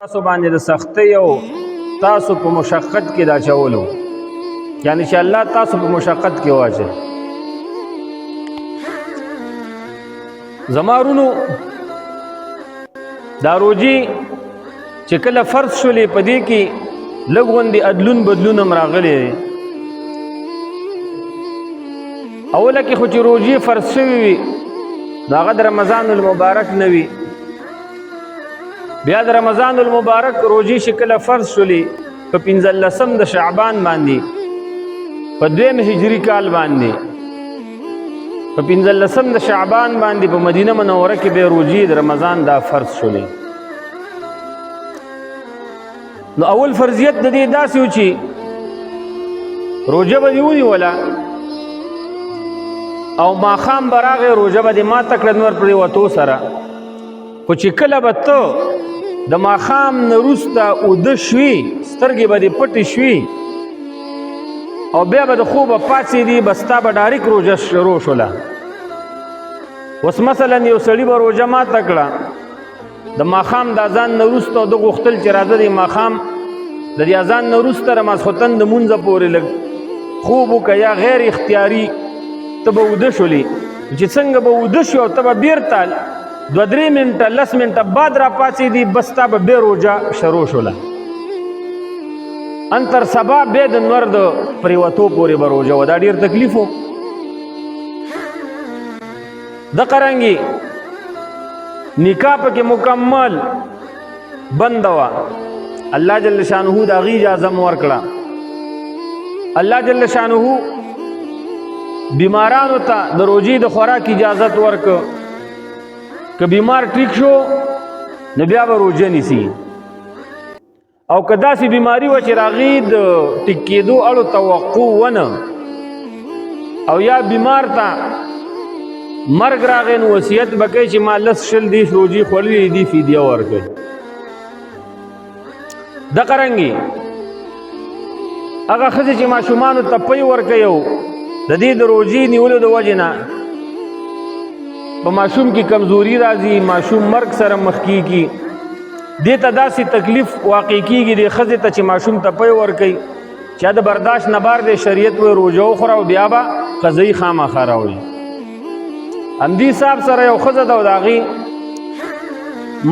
تاسو باندې د سختۍ او تاسو په مشقت کې دا چولو، یعنی چې الله تاسو په مشقت کې واچي. زمارونو دا روجي چې کله فرض شولې په دې کې لږ غوندې عدلون بدلون هم راغلی دی. اوله کې خو چې روجي فرض شوي وي نو هغه د رمضان المبارک نه وي. بیا د رمضان المبارک روجي چې کله فرض شولې په 15 د شعبان باندې په 2 هجري کال باندې په 15 د شعبان باندې په مدینه منوره کې به روجي د رمضان دا فرض شولې. نو اول فرضیت د دې داسې و چې روجه به دې ونیوله او ماښام به راغی روجه به دې ماته کړه نور پرېوتو سره، خو چې کله به ته د ماښام نه وروسته اوده شوي سترګې به دې پټې شوي او بیا به د خوبه پاڅېدي بس تا به ډایرک روجه شروع شوله. اوس مثلا یو سړي به روجه ماته کړه د ماښام د اذان نه وروسته او ده غوښتل چې راځه د ماښام د دې اذان نه وروسته د ماسخوتن د مونځه پورې لږ خوب وکړه یا غیر اختیاري ته به اوده شولې. چې څنګه به اوده شو او ته به بیرته 2-3 منټه 10 منټه بعد را پاڅېدي بس تا به بیا روجه شروع شوله. ان تر سبا بیا د نور د پرېوتو پورې به روجه وه. دا ډېر تکلیف و. دقه رنګې نکاح پکې مکمل بنده وه. الله جل شانه د هغې اجازه م ورکړه. الله جل شانه بیمارانو ته د روجې د خوراک اجازت ورکړه. که بیمار ټیک شو نو بیا به روجه نیسي، او که داسې بیماري وه چې هغې د ټیک کېدو اړو توقع ونه او یا بیمار ته مرګ راغی نو وصیت به کوي چې ما 10-20 دیش روجې خوړلې دي فدیه ورکوي. دقه رنګې هغه ښځې چې ماشومانو ته پی ورکوي او د دې د روجې نیولو د وجې نه په ماشوم کې کمزوري راځي، ماشوم مرګ سره مخ کېږي، دې ته داسې تکلیف واقع کېږي دې ښځې ته چې ماشوم ته پی ورکوي چې د برداشت نه بار دی شریعت وایي روجه وخوره او بیا به قضایي خامخا راوړي. همدې صاحب سره یو ښځه ده او د هغې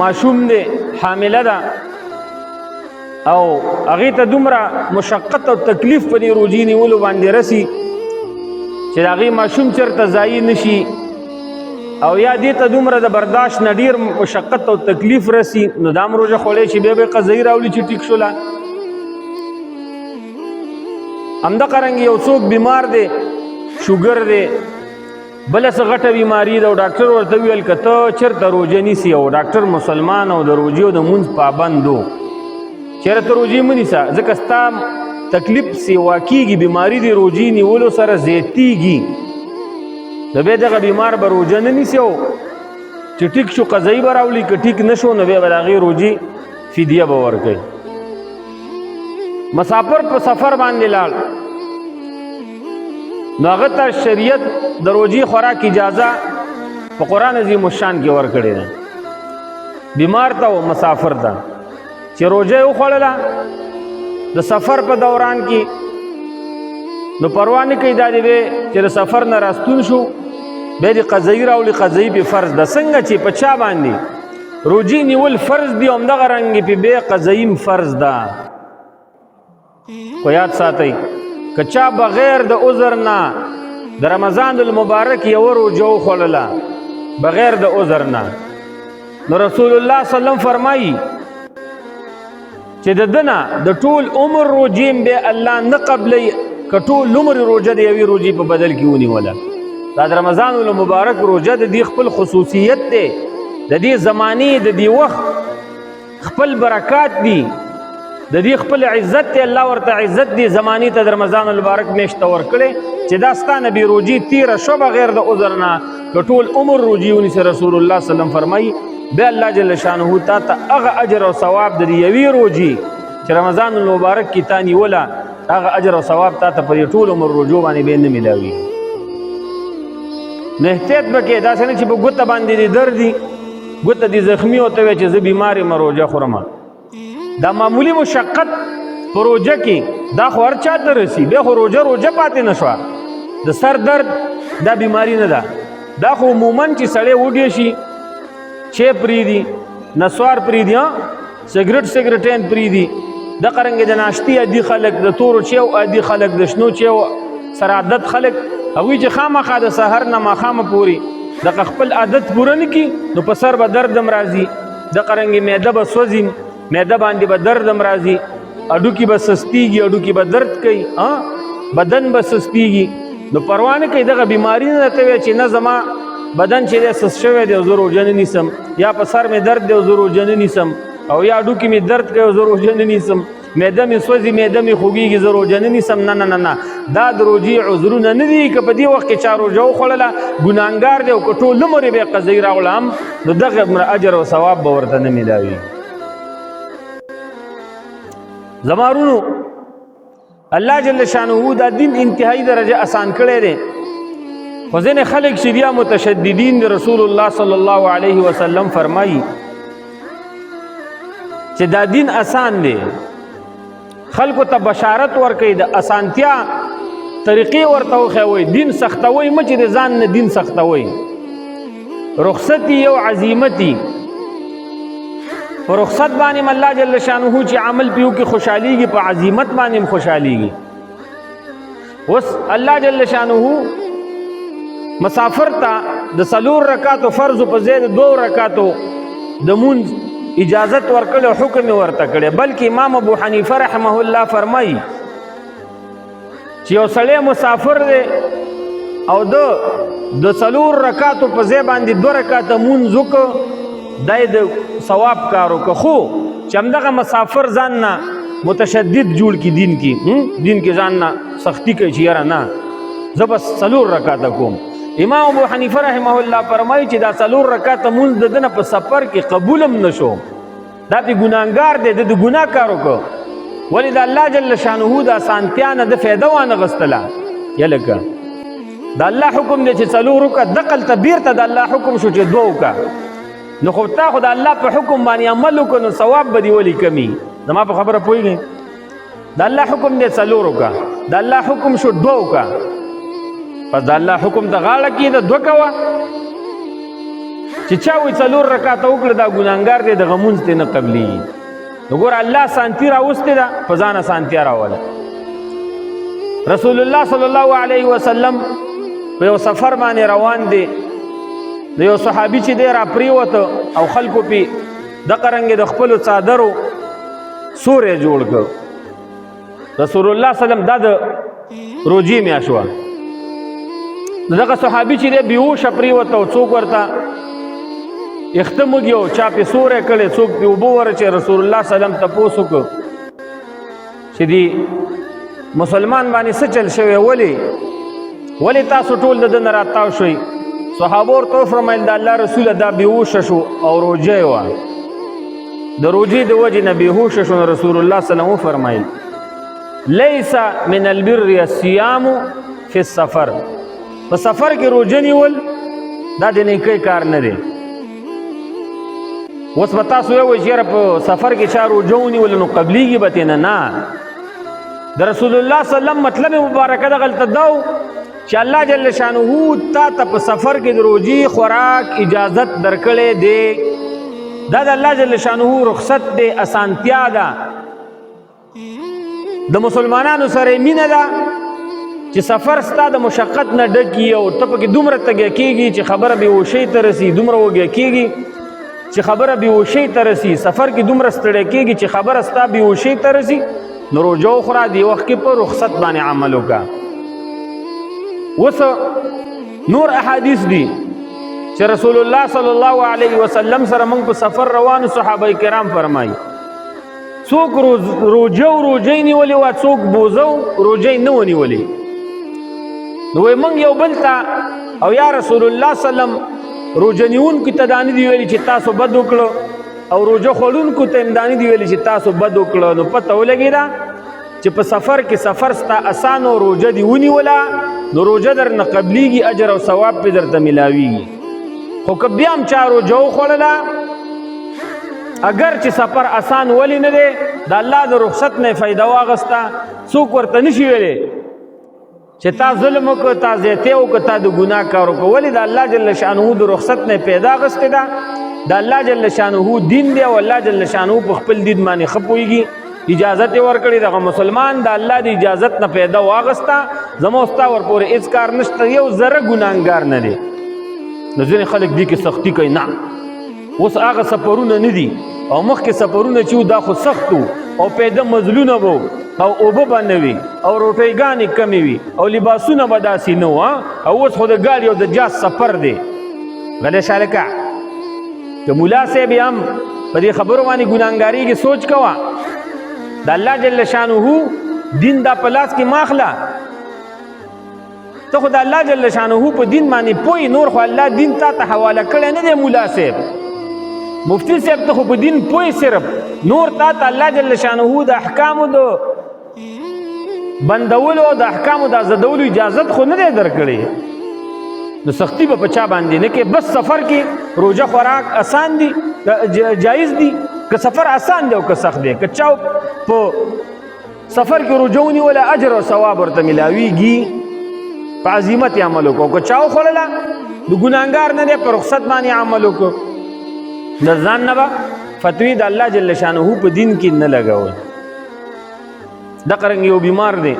ماشوم دی حامله ده او هغې ته دومره مشقت او تکلیف په دې روجې نیولو باندې رسي چې د هغې ماشوم چېرته ضایع نه شي او یا دې ته دومره د برداشت نه ډېر مشقت او تکلیف رسي نو دا هم روژه خوړی چې بیا به یې قضایي راولي چې ټیک شوله. همدقه رنګې یو څوک بیمار دی، شوګر دی، بله څه غټه بیماري ده او ډاکټر ورته وویل که ته چېرته روجه نیسي او ډاکټر مسلمان او د روجې او د مونځ پابند و چېرې ته روجې مه نیسه ځکه ستا تکلیف سیوا کېږي، بیماري د روجې نیولو سره زیاتېږي. نو بیا دغه بیمار به روجه نه نیسي او چې ټیک شو قضایي به راولي، که ټیک نه شو نو بیا به د هغې روجې فدیه به ورکوي. مسافر په سفر باندې لاړ نو هغه ته شریعت د روجې خوراک اجازه په قرآن عظیم الشان کې ورکړې ده. بیمار ته او مسافر ته چې روجه یې وخوړله د سفر په دوران کې نو پروا نه کوي دا دی چې د سفر نه راستون شو بیا دې قضایي راولي، قضایي پې فرض ده. څنګه چې په چا باندې روجې نیول فرض دي همدغه رنګې پې بیا قضایي فرض ده. خو یاد ساتئ که چا بغیر د عذر نه د رمضان المبارک یوه روجه وخوړله بغیر د عذر نه نو رسول الله صلی الله علیه وسلم فرمایي چې د ده نه د ټول عمر روجې بیا الله نه قبلوي که ټول عمر روجه د یوې روجې په بدل کې ونیوله. دا د رمضان المبارک روجه د دې خپل خصوصیت دی، د دې زمانې د دې وخت خپل برکات دي، د دې خپل عزت دی. الله ورته عزت دی زمانې ته د رمضان المبارک میاشت ته ورکړی چې دا ستا نه بې روجې تېره شوه بغیر د عذر نه که ټول عمر روجې ونیسي. رسول الله صلی الله علیه وسلم فرمایي بیا الله جل شانه تا ته هغه اجر او ثواب د دې یوې روجې چې رمضان المبارک کې تا نیوله هغه اجر او ثواب تا ته په دې ټول عمر روجو باندې بیا نه میلاوي. نو احتیاط به کې داسې نه چې په ګوته باندې دې درد دي ګوته دې زخمي ورته وایي چې زه بیمار یم روژه خورم. دا معمولی مشقت په روژه کې دا خو هر چا ته رسي، بیا خو روژه پاتې نه شوه. د سر درد دا بیماری نه ده، دا خو عموما چې سړی وږی شي، چای پرېږدي، نسوار پرېږدي، سګرټین پرېږدي، د قرنګې د ناشتې عادي خلک، د تورو چایو عادي خلک، د شنو چایو سره عادت خلک، هغوی چې خامخا د سحر نه ماښامه پورې دغه خپل عادت پوره نه کړي، نو په سر به درد هم راځي، د قرنګې معده به سوځي، معده باندې به درد هم راځي، هډوکي به سستېږي، هډوکي به درد کوي، بدن به سستېږي. نو پروا نه کوي دغه بیماري نه ته وایي چې نه زما بدن چې دی سست شوی دی او زه روژه نه نیسم، یا په سر مې درد دی او زه روژه نه نیسم، او یا هډوکي مې درد کوي او زه روژه نه نیسم، معده مې سوځي، معده مې خوږېږي، زه روژه نه نیسم. نه، دا د روژې عذرونه نه دي. که په دې وخت کې چا روژه وخوړله ګناهګار دی، او که ټول عمر یې بیا قضایي راوړه هم، نو دغه اجر او ثواب به ورته نه میلاوي. زما وروڼو، الله جل شانه دا دین انتهایی درجه آسان کړی دی، خو ځینې خلک چې بیا متشددین د رسول الله صلی الله علیه وسلم فرمایي چې دا دین آسان دی، خلکو ته بشارت ورکوي، د اسانتیا طریقې ورته وښیوئ، دین سختوئ مه چې د ځان نه دین سختوئ. رخصتي یو عزیمتي، په رخصت باندې الله جل شانه چې عمل پیو کې خوشحالیږي، په عزیمت باندې هم خوشحالیږي. اوس الله جل شانه مسافر ته د 4 رکعاتو فرض په ځای د 2 رکعاتو د مونځ اجازت ورکړی او حکم یې ورته کړی. بلکې امام ابو حنیفه رحمه الله فرمایي چې یو سړی مسافر دی او د 4 رکعاتو په ځای باندې 2 رکعاته مونځ وکړه، دا یې د ثواب کار وکړه. خو چې همدغه مسافر ځان نه متشدد جوړ کړي، دین کې ځان نه سختی کوي چې یاره نه زه بس 4 رکعاته کوم. امام ابو حنیفه رحمه الله فرمایي چې دا 4 رکعاته مونځ د ده نه په سفر کې قبول هم نشو، دا پې ګناهګار دی، د ګناه کار وکړه. ولې د الله جل شانه د اسانتیا نه د فایده وانغستله. یلکه د الله حکم دی چې 4 وکړه، دقلته بیرته د الله حکم شو چې 2 وکړه، نو خو تا خو د الله په حکم باندې عمل وکړه، نو ثواب به دې ولې کمي؟ زما په خبره پوهېږئ؟ د الله حکم دی 4 وکړه، د الله حکم شو 2 وکړه، پس د الله حکم ته غاړه کېده 2 کوه. چې چا وایي 4 رکعاته وکړه دا ګناهګار دی، دغه مونځ ترې نه قبلېږي. نو ګوره الله سانتي راوستې ده، په ځانه سانتیا راوله. رسول الله صلی الله علیه وسلم په یو سفر باندې روان دی، د یو صحابي چې دی را پریوته او خلکو پې دغه رنګې د خپلو څادرو سوری جوړ کړ. رسول الله صلی الله علیه وسلم دا د روژې میاشت وه، دغه صحابي چې دی بېهوشه پریوته او څوک ورته اخته موږي او چا پې سوری کړی، څوک پې اوبه ورچې. رسول الله صلی الله علیه وسلم تپوس وکړ چې دی مسلمان باندې څه چل شوی، ولې تاسو ټول د ده نه راتاو شوئ؟ صحابه ورته وفرمیل د الله رسوله دا بېهوشه شو او روژه یې وه، د روژې د وجې نه بېهوشه شو. نو رسول الله صلی الله علیه وسلم وفرمیل لیس من البر الصیام فی السفر، په سفر کې روژه نیول دا د نیکۍ کار نه دی. اوس به تاسو ووایئ چې یاره په سفر کې چا روژه ونیوله نو قبلیږي به ترې نه. د رسول الله صلی الله علیه وسلم مطلب مبارکه دغلته دا و چې الله جل شانه تا ته په سفر کې د روژې خوراک اجازت درکړی دی. دا د الله جل شانه رخصت دی، اسانتیا ده، د مسلمانانو سره مینه ده چې سفر ستا د مشقت نه ډک وي او ته پکې دومره تږی کېږي چې خبره بېهوشۍ ته رسي، دومره وږی کېږي چې خبره بېهوشۍ ته رسي، سفر کې دومره ستړی کېږي چې خبره ستا بېهوشۍ ته رسي، نو روژه وخوره، دې وخت کې په رخصت باندې عمل وکړه. اوس نور احادیث دي چې رسول الله صلی الله علیه وسلم سره موږ په سفر روانو، صحابه کرام فرمایي څوک روژه او روژې نیولې وه، څوک بوزه او روژې نه و نیولې. نو وایي موږ یو بل ته او یا رسول الله صلی الله علیه وسلم روژه نیونکو ته دا نه دي ویلي چې تاسو بد وکړه، او روژه خوړونکو ته هم دا نه دي ویلي چې تاسو بد وکړه. نو پته ولګېده چې په سفر کې سفر ستا اسان او روژه دې ونیوله، نو روژه در نه قبلیږي، اجر او ثواب پې درته میلاویږي. خو که بیا هم چا روژه وخوړله اگر چې سفر آسان ولی نه دی د الله د رخصت نه فایده واغستا څوک ورته نشي ویلی چې تا ظلم وکړه تا زیاتې وکړه تا د ګناه کار وکړه ولې د الله جل شانه د رخصت نه پیدا اغستې ده د الله جل شانه دین دی او الله جل شانه په خپل دین باندې ښه پوهېږي اجازت یې ورکړې دغه مسلمان د الله د اجازت نه پیدا واغستا زما او ستا ورپورې هېڅ کار نشته یو ذره ګناهګار نه دی نو ځینې خلک دې کې سختي کوي نه اوس هغه سفرونه نه دي او مخکې سفرونه چې دا خو سخت او پیدا مزلونه به او اوبه به نه وي او روټیګانې کمې وي او لباسونه به داسې نه وو او اوس خو د ګاډي او د جاز سفر دی غلی شالکه که ملا صاحب یې هم په دې خبرو باندې ګناهګارېږي سوچ کوه د الله جل شانه دین دا په لاس کې ماخله ته خو د الله جل شانه په دین باندې پوهې نور خو الله دین تا ته حواله کړی نه دی ملا صاحب مفتی صاحب ته خو په دین پوهې صرف نور تا ته الله جل شانه د احکامو د بندولو او د احکامو د ازادولو اجازت خو نه دی درکړی نو سختی به په چا باندې نه کې بس سفر کې روژه خوراک آسان دي جایز دي که سفر آسان دی او که سخت دی که چا په سفر کې روژه ونیوله اجر او ثواب ورته ملاویږي په عزیمت یې عمل وکړو که چا وخوړله د ګناهګار نه دی په رخصت باندې عمل وکړو د ځان نه به فتوی د الله جل شانه په دین کې نه لګول دغه رنګ یو بیمار دی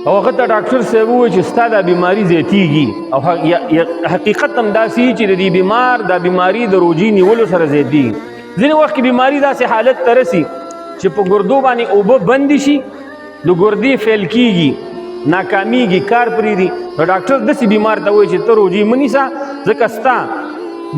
او هغه ته ډاکټر صاحب ووایي چې ستا دا بیماري زیاتېږي او حقیقت هم داسې چې د دې بیمار دا بیماري د روژې نیولو سره زیاتېږي ځینې وخت کې بیماري داسې حالت ته رسي چې په ګردو باندې اوبه بندې شي د ګردې فیل کېږي ناکامیږي کار پرېږدي نو ډاکټر داسې بیمار ته وایي چې ته روژې مه نیسه ځکه ستا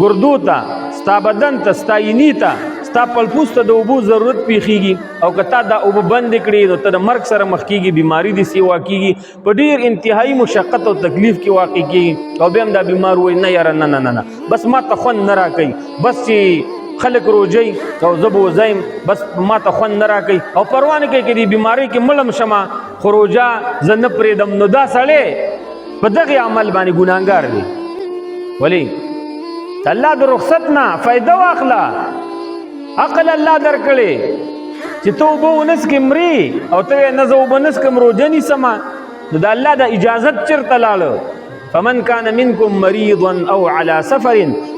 ګردو ته ستا بدن ته ستا اینې ته ستا پلپوس ته د اوبو ضرورت پیښیږي او که تا دا اوبه بندې کړې نو ته د مرګ سره مخ کېږي بیماري دې سیوا کېږي په ډېر انتهایي مشقت او تکلیف کې واقع کېږي او بیا هم دا بیمار وایي نه یاره نه نه نه بس ما ته خوند نه راکوي بس چې خلک روژئ او زه به وزیم بس ما ته خوند نه راکوي او پروا نه کوي که دې بیمارۍ کې مړم شمه خو روژه زه نه پرېږدم نو دا سړی په دغې عمل باندې ګناهګار دی ولې الله د رخصت نه فایده واخله عقل الله درکړي چې ته اوبه ونسکې مرې او ته وایې نه زه اوبه نسکم روژه نیسمه نو د الله د اجازت چېرته لاړه فمن كان منكم مريضا او على سفر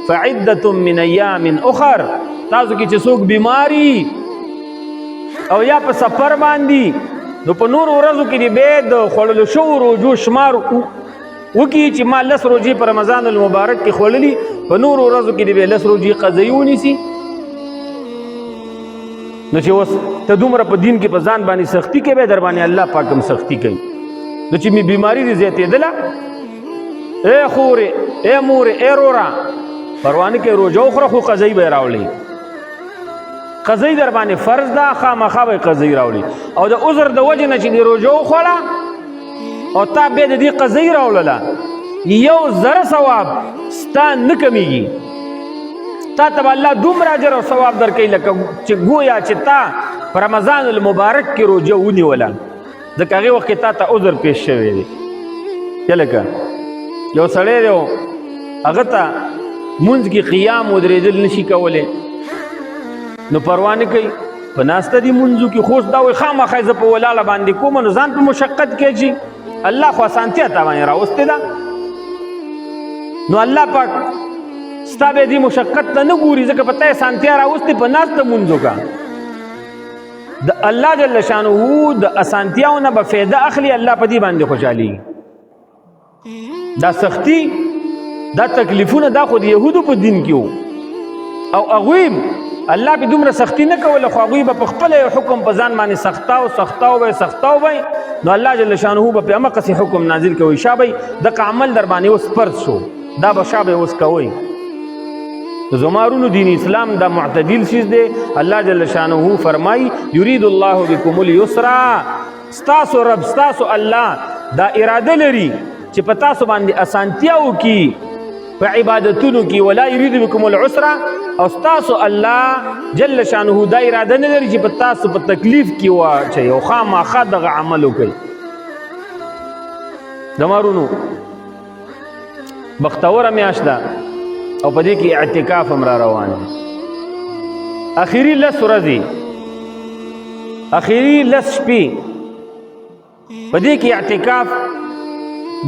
فعدة من ايام اخر تاسو کې چې څوک بیماری او یا په سفر باندې نو په نور ورځو کې دې بیا د خوړلو شوو روژو شمار وکړي چې ما 10 روژې په رمضان المبارک کې خوړلي په نور ورځو کې دې بیا 10 روژې قضایي ونیسي نو چې اوس ته دومره په دین کې په ځان باندې سختی کوي بیا در باندې الله پاک هم سختی کوي نو چې مې بیماري دې زیاتېدله اے خورې اے مورې اے رورا پروا نه کوې روژه وخوره خو قضایي به یې راوړي قضایي در باندې فرض ده خامخا به یې قضایي راوړي او د عذر د وجې نه چې دې روژه وخوړه او تا بیا د دې قضایي راوړله یو ذره ثواب ستا نه کمیږي تا ته به الله دومره اجر او ثواب درکوي لکه چې گویا چې تا په رمضان المبارک کې روژه ونیوله ځکه هغې وخت کې تا ته عذر پیش شوی دی یا لکه یو سړی دی هغه ته مونځ کې قیام ودرېدل نشي کولی نو پروا نه کوي په ناسته دي مونځو کې خوش دا وایي خامخا زه په ولاړه باندې کوم نو ځان په مشقت کې چې الله خو اسانتیا تا باندې راوستې ده نو الله پاک ستا به دې مشقت ته نه ګوري ځکه په تا یې اسانتیا راوستې په ناسته مونځو کا د الله جل شانه د اسانتیاو نه به فایده اخلي الله په دې باندې خوشحالي دا سختی دا تکلیفونه دا خو د یهودو په دین کې وو او هغوی الله به دومره سختی نه کوله خو هغوی به په خپله یو حکم په ځان باندې سختاو به نو الله جل شانه به په همقسې حکم نازل کوي شابه دغه عمل در باندې اوس فرض شو دا به شابه اوس کوئ زمارونو دین اسلام دا معتدل چیز دی الله جل شانه فرمای یرید الله بكم اليسر ستاسو رب ستاسو الله دا اراده لري چې په تاسو باندې اسانتیا وکي په عبادتونو کې ولا یرید بكم العسر او ستاسو الله جل شانه دا اراده نه لري چې په تاسو په تکلیف کې واچي او خامخا دغه عمل وکړي زمارونو بختوره میاشت ده او په دې کې اعتکاف هم را روان دی اخیری لس ورځې اخیری لس شپې په دې کې اعتکاف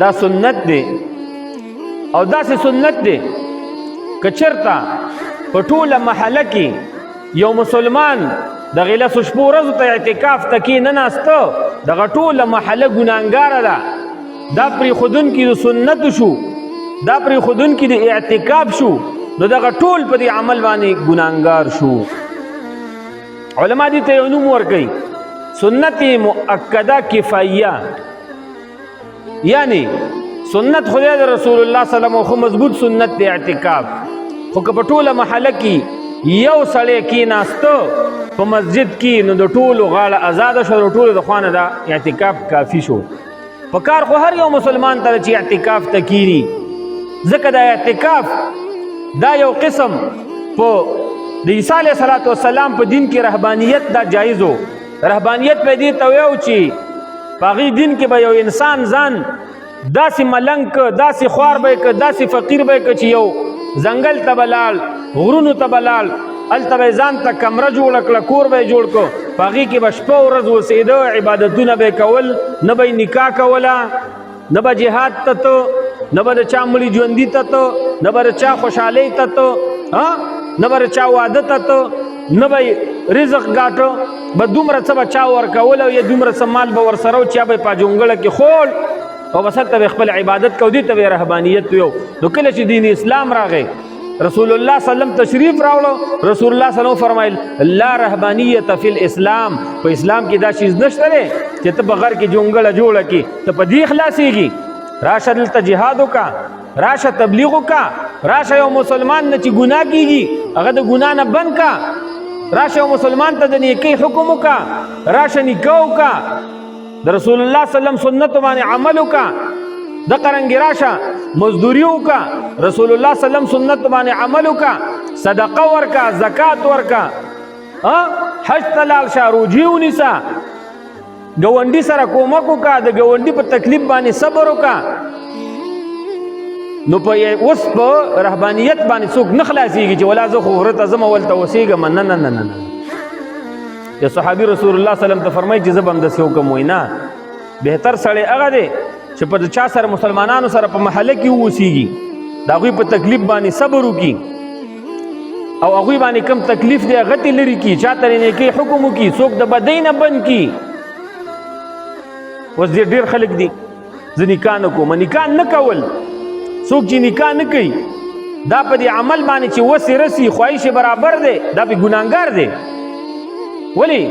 دا سنت دی او داسې سنت دی که چېرته په ټوله محله کې یو مسلمان دغې لسو شپو ورځو ته اعتکاف ته کېنناسته دغه ټوله محله ګناهګاره ده دا پرېښودونکي د سنتو شو دا پرېښودونکي د اعتکاف شو نو دغه ټول په دې عمل باندې ګناهګار شو علما دې ته یو نوم ورکوي سنت مؤکده کفایه یعنی سنت خدای د رسول الله صلی الله علیه وسلم خو مضبوط سنت دی اعتکاف خو که په ټوله محله کې یو سړی کېناسته په مسجد کې نو د ټولو غاړه ازاده شوه د ټولو د خوا نه دا اعتکاف کافي شو په کار خو هر یو مسلمان ته چې اعتکاف ته کینی ځکه دا اعتکاف دا یو قسم په د عیسی علیه السلام په دین کې رهبانیت دا جایز و رهبانیت په دې ته ویو چې په هغې دین کې به یو انسان ځان داسې ملنګ که داسې خوار به یې که داسې فقیر به یې که چې یو ځنګل ته به لاړ غرونو ته به لاړ هلته به یې ځان ته کمره جوړه کړه کور به یې جوړ کړو په هغې کې به شپه ورځ اوسېده عبادتونه به یې کول نه به یې نکاح کوله نه به جهاد ته ته نه به د چا مړي ژوندي ته ته نه به د چا خوشحالۍ ته ته نه به د چا واده ته ته نه به رزق ګاټه به دومره څه به چا ورکول او یا دومره څه مال به ورسره و چې به یې په جونګړه کې خوړ او بس هلته به خپل عبادت کو دې ته به رهبانیت ویو نو کله چې دین اسلام راغی رسول الله صلی الله علیه وسلم تشریف راوړو رسول الله صلی الله علیه وسلم فرمایل لا رهبانیت فی الاسلام په اسلام کې دا چیز نشته دی چې ته بغیر کې جونګړه جوړه کې ته په دې خلاصېږي راشه دلته جهاد وکړه راشه تبلیغ وکړه راشه یو مسلمان نه چې ګناه کېږي هغه د ګناه نه بند کا راشه یو مسلمان ته د نیکۍ حکم وکړه راشه نکاح وکړه د رسول الله صلی الله علیه وسلم سنتو باندې عمل وکړه د قرنګ راشه مزدوري وکړه رسول الله صلی الله علیه وسلم سنت باندې عمل وکړه صدقه ورکړه زکات ورکړه حج ته لاړ شه روجي ونیسه ګاونډي سره کومک وکړه د ګاونډي په تکلیف باندې صبر وکړه نو په اوس په رهبانیت باندې څوک نه خلاصېږي چې ولا زه خو غره ته ځم ولته اوسېږم نه نه نه نه یا صحابي رسول الله صلی الله علیه وسلم ته فرمایي چې زه به همداسې وکړم وایي نه بهتر سړی هغه دی چې په چا سره مسلمانانو سره په محله کې اوسېږي د هغوی په تکلیف باندې صبر وکړي او هغوی باندې کم تکلیف دی هغه ترې لرې کړي چا ته نیکۍ حکم وکړي څوک د بدۍ نه بند کړي اوس ډېر خلک دي زه نکاح نه کوم نکاح نه کول څوک چې نکاح نه کوي دا په دې عمل باندې چې وسې رسي خواهش برابر دی دا پې ګناهګار دی ولې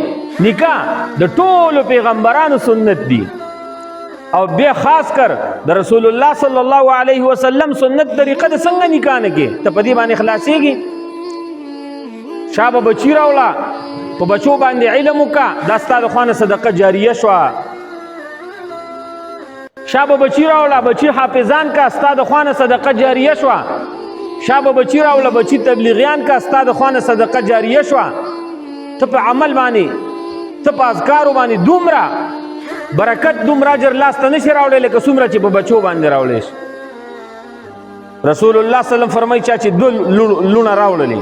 نکاح د ټولو پیغمبرانو سنت دی او بیا خاص کر د رسول الله صلی الله علیه وسلم سنت طریقه د څنګه نکاح نه کې ته په دې باندې خلاصېږي شابه بچی راوړه په بچو باندې علم وکړه دا ستا د خوا نه صدقه جاریه شوه شابه بچی راوړه بچی حافظان کا ستا د خوا نه صدقه جاریه شوه شابه بچی راوړه بچی تبلیغیان کا ستا د خوا نه صدقه جاریه شوه ته په عمل باندې ته په اذکارو باندې دومره برکت دومره اجر لاسته نشي راوړی لکه څومره چې په بچو باندې راوړی شي رسول الله صلی الله علیه وسلم فرمایي چا چې دوه لونه راوړلي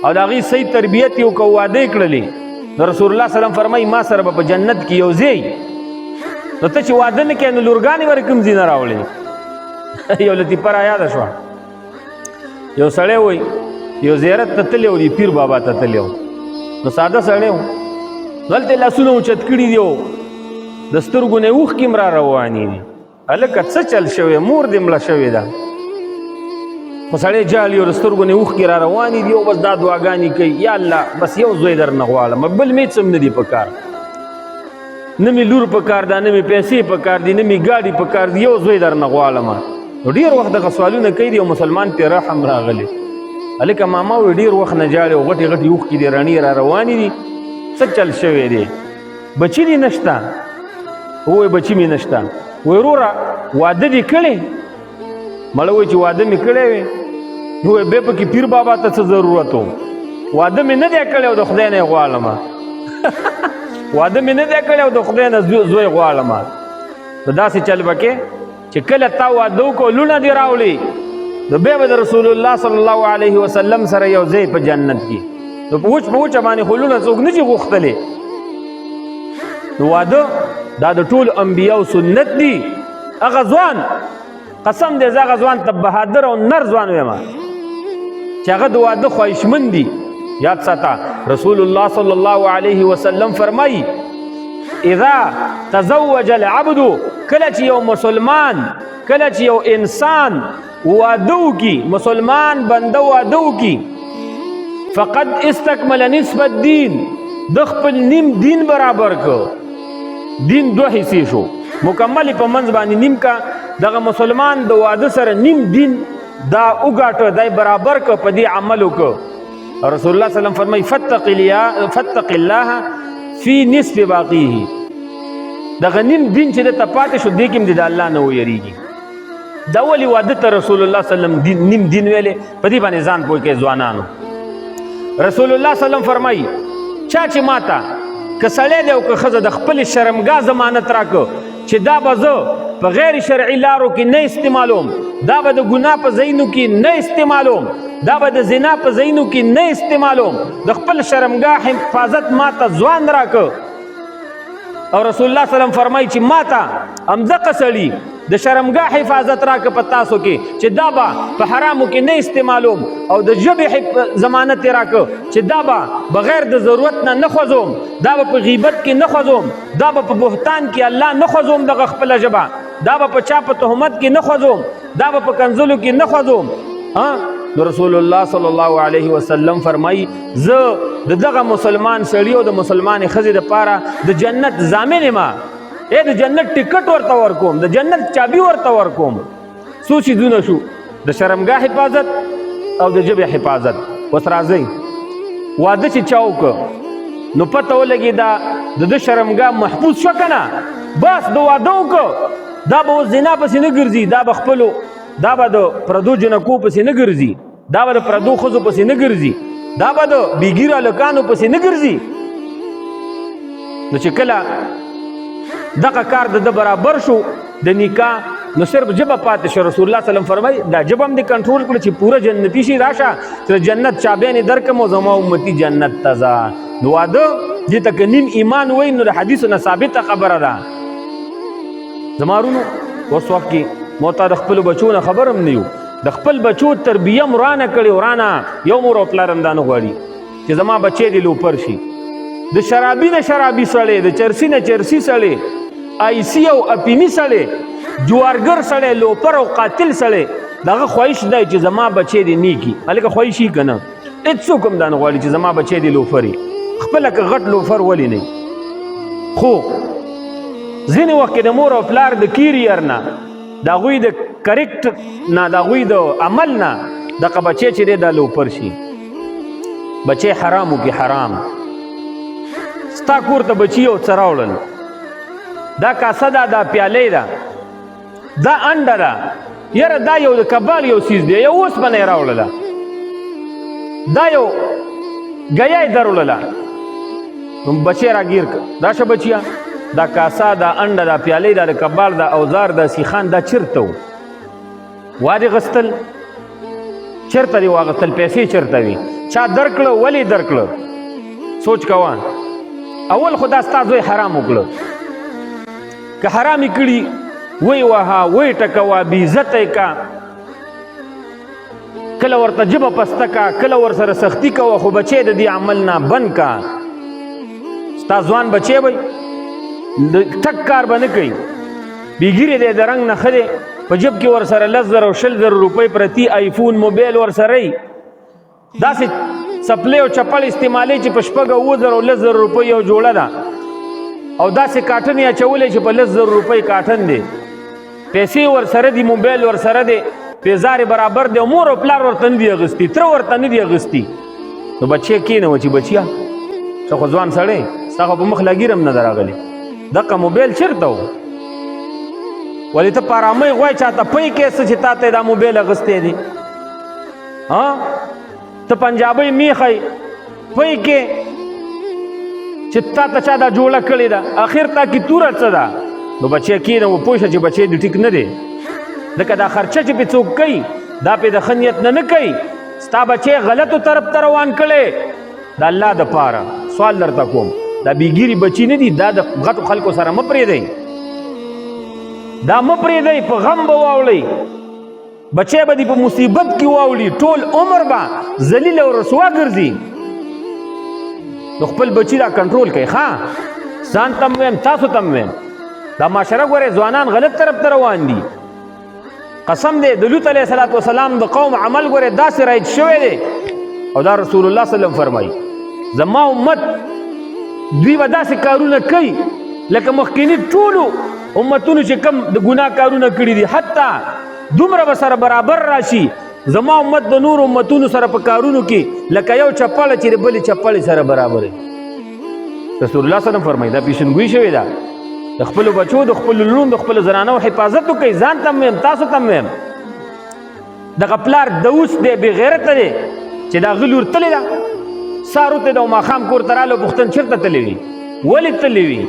او د هغې صحیح تربیت یې وکړه واده یې کړلي نو رسول الله صلی الله علیه وسلم فرمایي ما سره به په جنت کې یو ځای نو ته چې واده نه کوې نو لورګانې به کوم ځای نه راوړې یو لطیفه رایاده شوه یو سړی وایي یو زیارت ته تللی و پیر بابا ته تللی و نو ساده سړی و نو هلته یې لاسونه اوچت کړي دي د سترګو نه اوښکې هم را روانې دي هلکه څه چل شوی مور دې مړه شوې ده خو سړی جالي او د سترګو نه اوښکې را روانې دي او بس دا دعاګانې کوي یا الله بس یو زوی در نه غواړم بل مې څه هم نه دي په کار نه مې لور په کار ده نه مې پیسې په کار دي نه مې ګاډي په کار دي یو زوی در نه غواړم نو ډېر وخت دغه سوالونه کوي دي او مسلمان پرې رحم راغلی هلکه ماما وایي ډېر وخت نه جاړې او غټې غټې اوښکې دي رڼې را روانې دي څه چل شوی دی بچي دي نشته وایي بچي مې نشته وایي وروره واده دې کړی مړه وایي چې واده مې کړی وی نو وایي بیا پکې پیر بابا ته څه ضرورت و واده مې نه دی کړی او د خدای نه یې غواړم واده مې نه دی کړی او د خدای نه زوی غواړم نو داسې چل به کې چې کله تا واده وکړو لونه دې راوړي نو بیا به د رسول الله صلی الله علیه وسلم سره یو ځای په جنت کې نو په وچه باندې خلونه څوک نه شي غوښتلی. نو واده دا د ټولو انبیاو سنت دي. هغه ځوان قسم دی زه هغه ځوان ته بهادر او نر ځوان ویم چې هغه د واده خواهشمند دي. یاد ساته رسول الله صلی الله علیه وسلم فرمایي اذا تزوج العبد، کله چې یو مسلمان کله چې یو انسان واده وکړي، مسلمان بنده واده وکړي، فقد استکمل نصف الدین، د خپل نیم دین برابر که. دین دو حصې شو، مکمل په منځ باندې نیم کا. دغه مسلمان د واده سره نیم دین دا وګاټه، دای برابر که، په دې عمل وکړه. رسول الله صلی الله علیه وسلم فرمایي فتق الله فی نصف باقیه، دغه نیم دین چې د پاتې شو دې کې د الله نه ویریږي. دا ولې واده ته رسول الله صلی الله علیه وسلم نیم دین ویلې؟ په دې باندې ځان پوه کې ځوانانو. رسول الله صلی الله علیه وسلم فرمایي چا چې ماته که سړی دی او که ښځه د خپل شرمګاه ضمانت راکړه چې دا به زه په غیر شرعي لارو کې نه استعمالوم، دا به د ګناه په ځایونو کې نه استعمالوم، دا به د زنا په ځایونو کې نه استعمالوم، د خپل شرمګاه حفاظت ماته ځوان راکړه. او رسول الله صلی الله علیه وسلم فرمایي چې ماته همدغه سړي د شرمګاه حفاظت راکړه په تاسو کې چې دا به په حرامو کې نه استعمالوم، او د ژبې ضمانت یې راکړه چې دا به بغیر د ضرورت نه نه خوځوم، دا به په غیبت کې نه خوځوم، دا به په بهتان کې الله نه خوځوم دغه خپله ژبه، دا به په چا په تهمت کې نه خوځوم، دا به په کنځلو کې نه خوځوم. نو رسول الله صلی الله علیه وسلم فرمایي زه د دغه مسلمان سړي او د مسلمان ښځې دپاره د جنت ضامن یم. د جنت ټکټ ورته ورکوم، د جنت چابي ورته ورکوم. څو څیزونه شو؟ د شرمګاه حفاظت او د ژبې حفاظت. اوس راځئ واده چې چا وکړه نو پته ولګي دا د شرمګاه محفوظ شو که نه؟ بس د واده وکړه دا به اوس زنا پسې نه ګرځي، دا به خپلو دا به د پردو جنکو پسې نه ګرځي، دا به د پردو ښځو پسې نه ګرځي، دا به د بېګیرو هلکانو پسې نه ګرځي. نو چې کله دغه کار د برابر شو د نکاح، نو صرف ژبه پاتې شو. رسول الله صلی الله علیه وسلم فرمایي دا ژبه هم دې کنټرول کړه چې پوره جنتي شي. راشه چې جنت چابیانې درکړم او زما امتي جنت ته ځه. نو واده دې ته که نیم ایمان وایي نو د حدیثو نه ثابته خبره ده. زما وروڼو اوس وخت کې مو ته د خپلو بچو نه خبر هم نه یو، د خپل بچو تربیه م ورانه کړې. ورانه یو مور او پلار هم دا نه غواړي چې زما بچی دې لوپر شي. د شرابي نه شرابي سړی، د چرسي نه چرسي سړی، آیسي او اپیني سړی، جوارګر سړی، لوپر او قاتل سړی، دغه خواهش دی چې زما بچی دې نیکي. هلکه خواهش یې که نه؟ هېڅوک هم دا نه غواړي چې زما بچی دې لوفر وي. خپله که غټ لوفر ولې نه؟ خو ځینې وخت کې د مور او پلار د کیریر نه، د هغوی د کرکټر نه، د هغوی د عمل نه دغه بچی چې دی دا لوپر شي. بچی حرام وکړي، حرام. ستا کور ته بچي یو څه راوړل، دا کاسه ده، دا پیالې ده، دا انډه ده، یاره دا یو د کبال یو څیز دی، یو اوسپنه یې راوړله، دا یو ګیا یې دروړله. بچی راګیر کړه، راشه بچیه دا کاسه، دا انډه، دا پیالې ده، د کبال، دا اوزار، دا سیخان، دا چېرته و؟ وا دې غستل؟ چېرته دې واغستل؟ پیسې چېرته وي؟ چا درکړه؟ ولې درکړه؟ سوچ کوه. اول خو دا ستا زوی حرام وکړه، که حرام یې کړي وی وها، وی ټکوه، بېعزته یې که، کله ورته ژبه پسته که، کله ورسره سختي کوه، خو بچی د دې عمل نه بند که. ستا ځوان بچی وی ټک کار به نه کوي، بېګیرې دی، د رنګ نه ښه دی، په جب کې ورسره 10,000 او 20,000 روپۍ پرتي، آیفون موبایل ورسره وي، داسې څپلۍ او چپل استعمالوي چې په 6,000 او 10,000 روپۍ یو جوړه ده، او داسې کاټن یې اچولی چې په 10,000 روپۍ کاټن دی، پیسې ورسره دي، موبایل ورسره دی، پیزار برابر دی، او مور او پلار ورته نه دي اخیستي، تره ورته نه دي اخیستي. نو بچی کېنوه چې بچیه ته خو ځوان سړی، ستا خو په مخ لګیر هم نه ده راغلی، دغه موبایل چېرته و؟ ولې ته په ارامۍ غواړې چاته پی کې څه چې تا ته دا موبایل اخیستی دی؟ ته پنجابۍ میخی پی کې چې تا ته چا دا جوړه کړې ده، اخر تا کې توره څه ده؟ نو بچی کېنوه، پوه شه چې بچی دې ټیک نه دی. ځکه دا خرچه چې پې څوک کوي دا پې د ښه نیت نه کوي. ستا بچی غلطو طرف ته روان کړی، د الله د پاره سوال درته کوم دا بیګيري بچی نه دي دا د غټو خلکو سره مه پرېږدئ دا مه پرېږدئ په غم به واوړئ بچی به دې په مصیبت کې واوړي ټول عمر به ذلیل او رسوا ګرځي نو خپل بچی را کنټرول کوي ښه ځان ته م ویم تاسو ته م ویم دا معاشره ګورئ ځوانان غلط طرف ته روان دي قسم دی د لوط علیه السلام د قوم عمل ګورئ داسې رایج شوی دی او دا رسول الله صلی الله علیه وسلم فرمایي زما امت دوی به داسې کارونه کوي لکه مخکیني ټولو امتونو چې کم د ګناه کارونه کړي دي حتی دومره به سره برابر راشي زما امت د نور امتونو سره په کارونو کې لکه یو چپاړه چې د بلې چپاړې سره برابر دی رسول الله صلی الله علیه وسلم فرمایي دا پیشنګویي شوې ده د خپلو بچو د خپلو لوڼو د خپلو زنانو حفاظت وکړئ ځان ته م ویم تاسو ته م ویم دغه پلار دوس دی بې غیرته دی چې دا غلور تللی ده سهار وتی ده او ماښام کور ته راغلی پوښتن چېرته تللی وي ولې تللی وي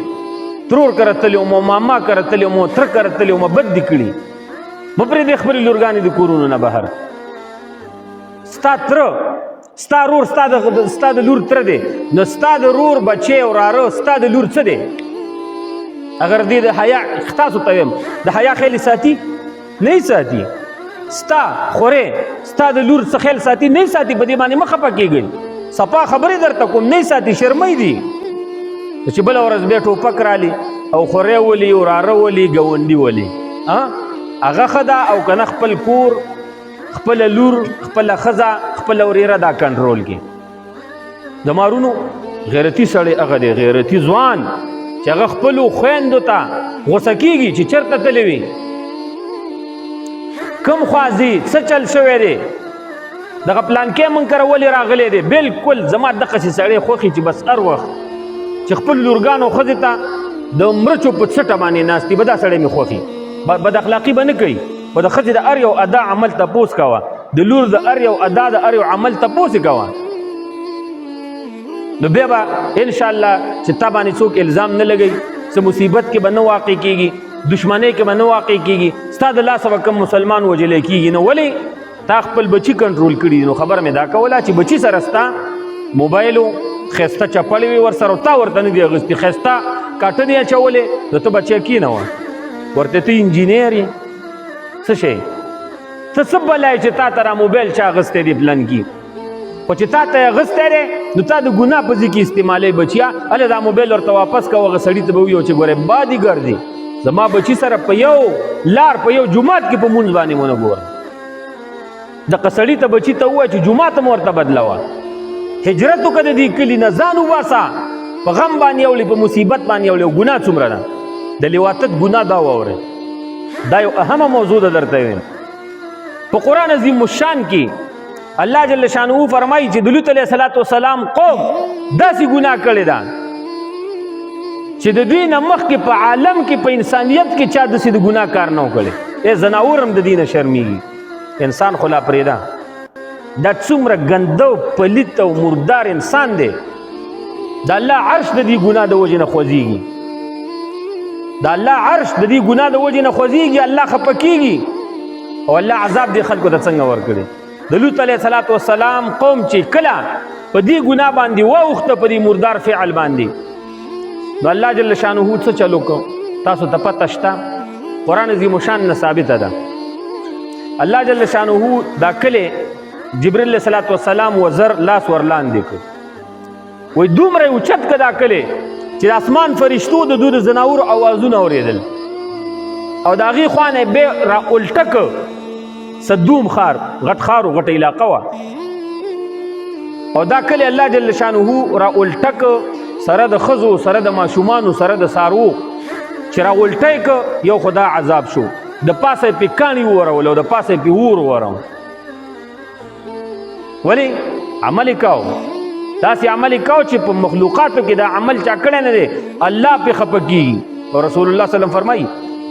ترور کره تللی وم ماما کره تللی وم تره کره تللی وم بد دي کړي مه پرېږدئ خپلې لورګانې د کورونو نه بهر ستا تره ستا رور ستا د لور تره دی نو ستا د رور بچی او راره ستا د لور څه دی اگر دې د حیا تاسو ته ویم د حیا خیال ساتي نه ساتي ستا خورې ستا د لور څه خیال ساتي نه ساتي په دې باندې مه خفه کېږئ صفا خبرې درته کوم نه ساتي شرمۍ دي چې بله ورځ بیا ټوپک رالي او خورې ولي وراره ولي ګاونډي ولي هغه ښه ده او که نه خپل کور خپله لور خپله ښځه خپله ورېره دا کنټرول کړي د مارونو غیرتي سړی هغه دی غیرتي ځوان چې هغه خپلو خویندو ته غوسه کېږي چې چېرته تللی وي کوم خوا ځي څه چل شوی دی دغه پلانکې موږ کره ولې راغلی دی بلکل زما دقسې سړی خوښي چې بس هر وخت چې خپل لورګانو ښځې ته د مرچو په څټه باندې ناست دي به دا سړی مې خوښي بد اخلاقي به نه کوي خو د ښځې د هر یو ادا عمل تپوس کوه د لور د هر یو ادا د هر یو عمل تپوس یې کوه نو بیا به انشاءالله چې تا باندې څوک الزام نه لګوي څه مصیبت کې به نه واقع کېږي دشمنۍ کې به نه واقع کېږي ستا د لاسه به کوم مسلمان وجلی کېږي نو ولې تا خپل بچي کنټرول کړي نو خبر مې دا کوله چې بچي سره ستا موبایل ښایسته چپړې وي ورسره تا ورته نه دي اخیستي ښایسته کاټه دې اچولې نو ته بچی کېنوه ورته ته انجینر یې څه شی ته څه بلای چې تا ته را موبایل چا اخیستی دی پلنکي خو چې تا ته یې اخیستی دی نو تا د ګناه په ځای کې استعمالوي بچیا هلې دا موبایل ورته واپس کوه هغه سړي ته به وویو چې ګورې بادي ګرځي زما بچي سره په یو لار په یو جومات کې په مونځ باندې ونه ګوره دغه سړي ته بچي ته ووایه چې جومات هم ورته بدلوه هجرت وکړه د دې کلي نه ځان وباسه په غم باندې اوړي په مصیبت باندې اوړي او ګناه څومره ده د لیواتت ګناه دا واورئ دا یو اهمه موضوع ده درته ویم په قرآن عظیم الشان کې الله جل شانه فرمایي چې د لوط علیه السلام قوم داسې ګناه کړې ده چې د دوی نه مخکې په عالم کې په انسانیت کې چا داسې د ګناه کار نه و کړی زناور هم د دې نه شرمېږي انسان خو لا پرېږده دا څومره ګنده او پلیت او مردار انسان دی د الله عرش د دې ګناه د وجې نه خوځېږي د الله عرش د دې ګناه د وجې نه خوځېږي الله خفه کېږي او الله عذاب دې خلکو ته څنګه ورکړي د لوط علیه السلام قوم چې کله په دې ګناه باندې واوښته په دې مردار فعل باندې نو الله جل شانه څه چلو کو تاسو ته پته شته قرآن عظیم الشان نه ثابته ده الله جل شانه دا کلی جبرئیل علیه السلام وزر لاس ورلاندې کړ وایي دومره یې اوچت که دا کلی چې د اسمان فرشتو د دوی د زناورو اوازونه اورېدل او د هغې خوا نه یې بیا را الټه که صدوم ښار غټ ښار و غټه علاقه وه او دا کلی الله جل شانه را الټه که سره د ښځو سره د ماشومانو سره د څاروو چې را الټه یې که یو خو دا عذاب شو د پاسه یې پې کاڼي وورول او د پاسه یې پې اور وورم ولې عمل یې کوو داسې عمل یې کوو چې په مخلوقاتو کې دا عمل چا کړی نه دی الله پې خفه کېږي او رسول الله صلی الله فرمایي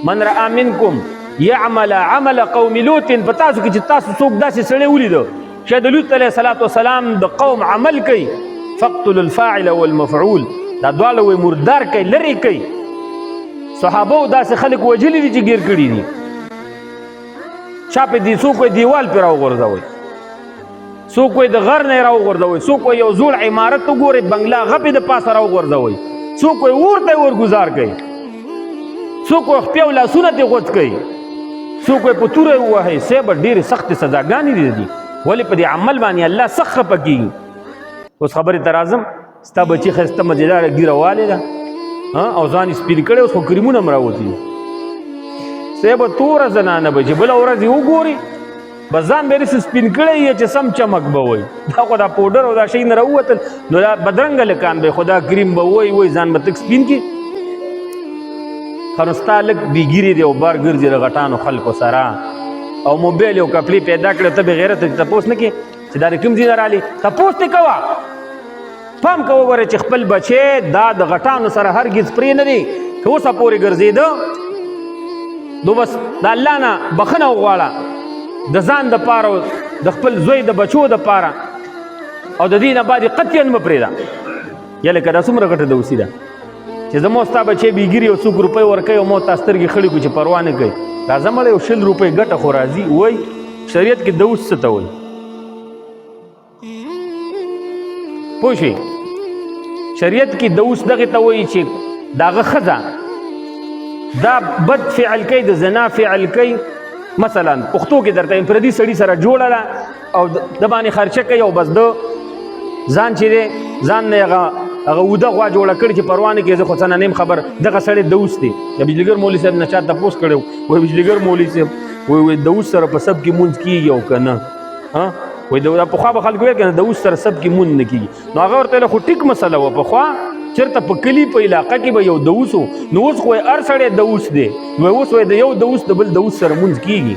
من رأى منکم یعمل عمل قوم لوط په تاسو کې چې تاسو څوک داسې سړی ولیده چې د لوط علیه السلام د قوم عمل کوي فاقتلوا الفاعل والمفعول دا دواړه وایي مردار کوي لرې کوي صحابو داسې خلک وجلي دي چې ګیر کړي دي چا پې څوک وایي دیوال پې راوغورځوئ څوک وایي د غر نه یې راوغورځوئ، څوک وایي یو زوړ عمارت وګورئ بنګله هغه پې د پاسه راوغورځوئ، څوک وایي اور ته یې ورګزار کوئ، څوک وایي خپې او لاسونه ترې غوڅ کوئ، څوک وایي په توره یې ووهئ. صاحب ډېرې سختې سزاګانې دي ولې په دې عمل باندې الله سخت خفه کېږي. اوس خبرې ته راځم، ستا بچي ښایسته مزېداره ږیره والې ده او ځان یې سپین کړی، اوس خو کریمونه هم راوتلي. صاحب توره زنانه به چې بله ورځ یې وګوري بس ځان به یې داسې سپین کړی یې چې سم چمک به وایي. دا خو دا پوډر او دا شی نه راووتل نو دا بدرنګه لکان به خو دا کریم به وایي ځان به تک سپین کړي. ښه نو ستا لږ بېګیرې دی او بار ګرځي د غټانو خلکو سره او موبایل یو کپړې پیدا کړې ته بېغیرته چې تپوس نه کړې چې دا د کوم ځای نه رالي. تپوس دې کوه، پام کوه وګوره چې خپل بچی دا د غټانو سره هرګز پرې نه دی که اوسه پورې ګرځېده نو بس د الله نه بخښنه وغواړه د ځان دپاره د خپل زوی د بچو دپاره او د دې نه بعد یې قطعاً مه پرېږده. یا لکه دا څومره ګټه دوسي ده چې زما ستا بچی بېګیري او څوک روپۍ ورکوي او ما تا سترګې خړې کړو چې پروا نه کوي. راځه مړی یو 100 روپۍ ګټه خو راځي. وایي شریعت کې دوس څه ته وایي پوه شوې؟ شریعت کې دوس دغې ته وایي چې د هغه ښځه دا بد فعل کوي، د زنا فعل کوي. مثلا پښتو کې درته پردي سړي سره جوړه ده او د باندې خرچه کوي او بس د ځان چې دی ځان نه هغه اوده غوا جوړه کړې چې پروا نه کوي زه خو څه نه نیم خبر. دغه سړی دوس دی. د بجلیګر مولوي صاحب نه چا تپوس کړی وایي بجلیګر مولوي صاحب وایي دوس سره په سب کې مونځ کېږي او که نه وایي پخوا به خلکو ویل که نه دوس سره سب کې مونځ نه کېږي. نو هغه ورته ویله خو ټیک مسله وه. پخوا چېرته په کلي په علاقه کې به یو دوس و نو اوس خو هر سړی دوس دی. نو اوس وایي د یو دوس د بل دوس سره مونځ کېږي.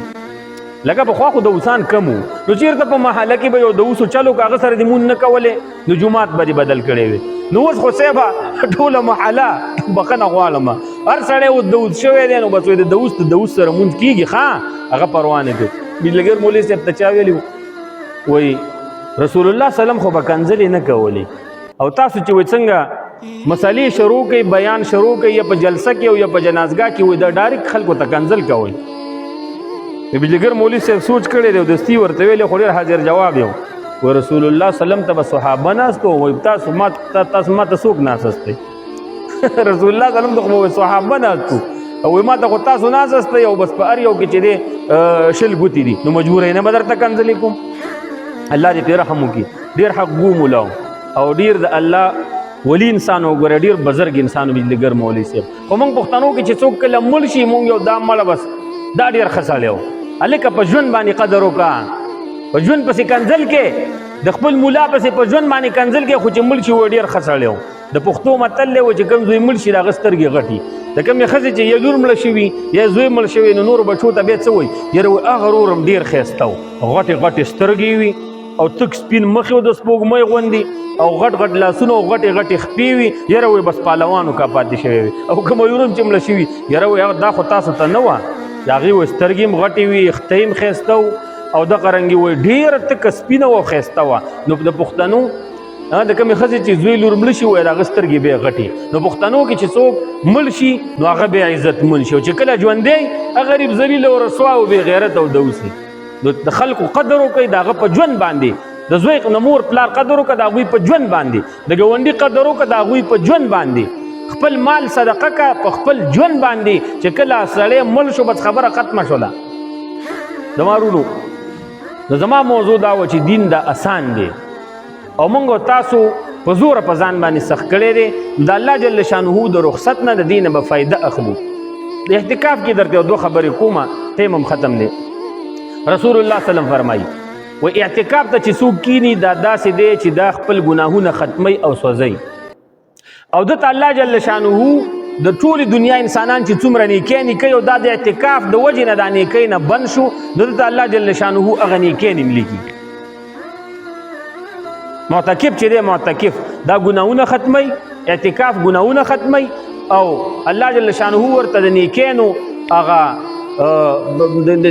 لکه پخوا خو دوسان کم وو نو چېرته په محله کې به یو دوس و چلو که هغه سره دې مونځ نه کولې نو جومات به دې بدل کړی وي. نو اوس خو صاحبه ټوله محله بخښنه غواړم هر سړی اوس دوس شوی دی نو بس وایي د دوس سره مونځ کېږي ښه هغه پروا نه کوي. بجلیګر مولوي صاحب ته چا ویلي وایي رسول الله سلم خو به کنځلې نه کولې او تاسو چې وایي څنګه مسلې شروع کوي بیان شروع کوي یا په جلسه کې او یا په جنازګاه کې وایي دا ډایرکټ خلکو ته کنځل کوئ. بجلیګر مولوي صاحب سوچ کړی دی او دستي ورته ویلې خو ډېر حاضر جواب یو و رسول الله سلم ته به صحابه ناست وو وایي تاسو ما ته څوک ناست دی رسول الله سلم ته خو به صحابه ناست وو او وایي ما ته خو تاسو ناست دی او بس په هر یو کې چې دی 100 ګوتې دي نو مجبوره یې نه به درته کنځلې کوم. الله دې پرې رحم وکړي. ډېر حق ګو مولا او ډېر د الله ولی انسان وګوره ډېر بزرګ انسان بجلیګر مولوي صاحب. خو موږ پښتنو کې چې څوک کله مړ شي موږ یو دا مړه بس دا ډېر ښه سړی و. هلکه په ژوند باندې قدر وکړه، په ژوند پسې کنځل کې د خپل ملا پسې په ژوند باندې کنځل کې خو چې مړ شي و ډېر ښه سړی و. د پښتو متل دی و چې کوم زوی مړ شي د هغه سترګې غټي. د کومې ښځې چې یا لور مړه شوي یا زوی مړ شوی نو نورو بچو ته بیا څه وایي یاره وایي هغه ورور هم ډېر ښایسته و، غټې غټې سترګې وي او تک سپین مخ یې د سپوږمۍ غوندې او غټ غټ لاسونه او غټې غټې خپې وي. یاره وایي بس پهلوانو کا پاتې شوی وي. او که مایور هم چې مړه شوي یاره وایي دا خو تاسو ته نه وه. د هغې وایي سترګې هم غټې وي، خته یې هم ښایسته و او دغه رنګې وایي ډېره تکه سپینه وه او ښایسته وه. نو د پښتنو د کومې ښځې چې زوی لور مړه شي وایي د هغه سترګې بیا غټې. نو پښتنو کې چې څوک مړ شي نو هغه بیا عزتمند شي او چې کله ژوندی هغه غریب ذلیل او رسوا او بې غیرت او دوسي. نو د خلکو قدر وکړئ د هغه په ژوند باندې، د زوی د مور پلار قدر وکړه د هغوی په ژوند باندې، د ګاونډي قدر وکړه د هغوی په ژوند باندې، خپل مال صدقه که په خپل ژوند باندې. چې کله سړی مړ شو بس خبره ختمه شوله. زما وروڼو نو زما موضوع دا وه چې دین دا اسان دی او موږ تاسو په زوره په ځان باندې سخت کړی دی. د الله جل شانه د رخصت نه د دې نه به فایده اخلو. د احتکاف کې درته یو 2 خبرې کومه ټیم هم ختم دی. رسول الله سلم فرمایي و اعتکاف ته چې څوک کینی دا داسې دی چې دا خپل ګناهونه ختمی او سوځوي او دته الله جل شانه د ټولې دنیا انسانان چې څومره نیکۍ نه کوي او دا د اعتکاف د وجې نه دا نیکۍ نه بند شو نو دته الله جل شانه هغه نیکۍ نه لیکي. معتکف چې دی معتکف دا ګناهونه ختمی، اعتکاف ګناهونه ختمی او الله جل شانه ورته د نیکیانو هغه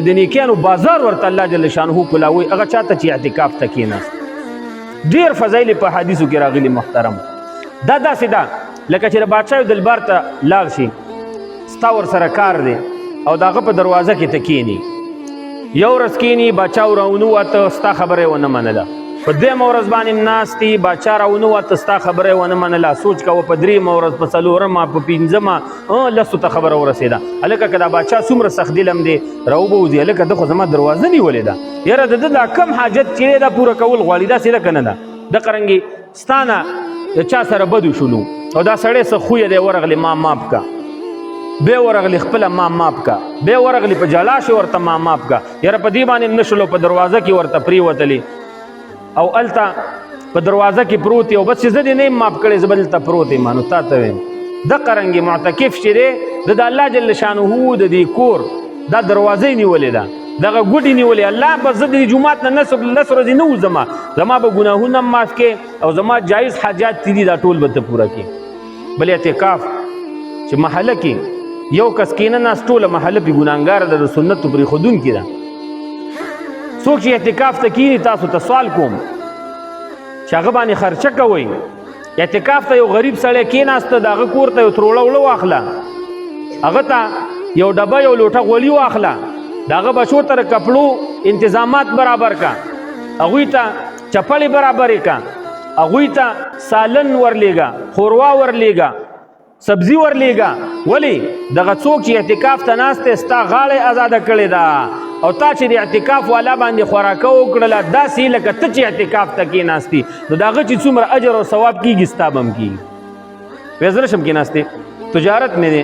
د نیکیانو بازار ورته الله جل شانه کولاوي هغه چاته چې اعتکاف ته کېناست. ډېر فضایل په حدیثو کې راغلي محترم. دا داسې ده لکه چې د بادشاه دلبار ته لاړ شي ستا ورسره کار دی او د هغه په دروازه کې ته کښېني. یو ورځ کښېني بادشاه راونووته ستا خبره یې ونه منله، په دویمه ورځ باندې ناستې باچا راونه وته ستا خبره ونه منله سوچ کوه په درېیمه ورځ په څلورمه په پنځمه لسو ته خبره ورسېده هلکه که دا باچا څومره سخت دلم دی راوبوځي هلکه ده خو زما دروازه نیولې ده یاره د ده دا کم حاجت چې دی دا پوره کول غواړي داسې لکه نه ده دغه رنګې ستا نه د چا سره بدو شولو او دا سړی څه خویه دی ورغلې ما ماپ کا بیا ورغلی خپله ما ماپ کا بیا ورغلی په جلاش ورته ما ماپ کا یاره په دې باندې نه شلو په دروازه کې ورته پرېوتلې او هلته په دروازه کې پروت او بس چې زه دې نه یم ماپ کړی زه به دلته پروت یم نو تا ته ویم دغه رنګې معتکف چې دی د الله جل شانه د دې کور دا دروازه یې نیولې ده دغه ګوډې نیولې الله بس زه د دې جومات نه لس ورځې نه وځم زما به ګناهونه هم معاف کې او زما جایز حاجات چې دي دا ټول به ته پوره کې بل اعتکاف چې محله کې یو کس کینه ناست ټوله محله پې ګناهګاره ده د سنتو پرېښودونکې ده څوک چې اعتکاف ته کینی تاسو ته سوال کوم چې هغه باندې خرچه کوئ اعتکاف ته یو غریب سړی کېناسته د هغه کور ته یو تروړه وړه واخله هغه ته یو ډبه یو لوټه غولي واخله د هغه بچو ته د کپړو انتظامات برابر کا هغوی ته چپلې برابرې کا هغوی ته سالن ورلیږه ښوروا ورلیږه سبزی ورلیږه ولې دغه څوک چې اعتکاف ته ناست دی ستا غاړه ازاده کړې ده او تا چې د اعتکاف والا باندې خوراکه وکړله داسې لکه ته چې اعتکاف ته کېناستې نو د هغه چې څومره اجر او ثواب کېږي ستا به هم کېږي وایي زه نشم کېناستې تجارت مې دی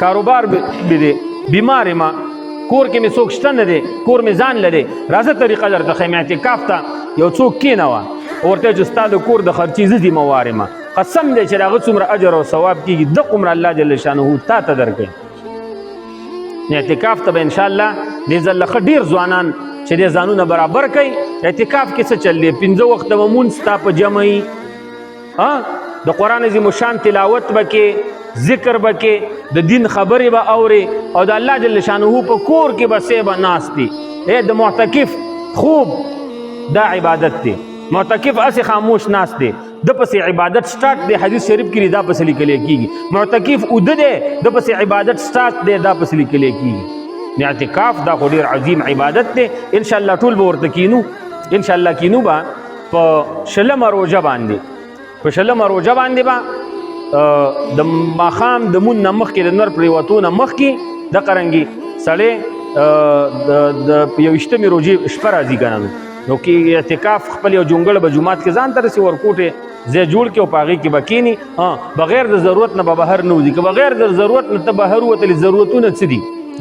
کاروبار مې دی بیمار یم کور کې مې څوک شته نه دی کور مې ځان لري راځه طریقه درته ښیم اعتکاف ته یو څوک کېنوه ورته چې ستا د کور د خرچې زه ذمهوار یم قسم دی چې د هغه څومره اجر او ثواب کېږي دغه عمر الله جل شانه تا ته درکوي اعتکاف ته به انشاءالله دې ځل ښه ډېر ځوانان چې دې ځانونه برابر کوي اعتکاف کې څه چل دی 5 وخته به مونځ ستا په جمع وي د قرآن عظیم الشان تلاوت به کې ذکر به کې د دین خبرې به اورې او د الله جل شانه په کور کې به سې به ناست دي د معتکف خوب دا عبادت دی معتکف اسې خاموش ناست دی د پسې عبادت سٹارټ دی حدیث شریف کې دا پسې لیکلی کېږي معتکف اوده دی د پسې عبادت سٹارټ دی دا پسې لیکلی کېږي اعتکاف دا خو ډېر عظیم عبادت دی انشاءالله ټول به ورته کینو انشاءالله کینو به په شلمه روژه باندې په شلمه روژه باندې به د ماښام د مون نه مخکې د نور پرېوتو نه مخکې دغه رنګې سړی د 21مې روژې شپه راځي که نه نو کې اعتکاف خپل یو جونګړ به جومات کې ځان ته رسي ورکوټې ځای جوړ کړي او په هغې کې به کښېني بغیر د ضرورت نه به بهر نه وځي که بغیر د ضرورت نه ته بهر ووتلې ضرورتونه څه دي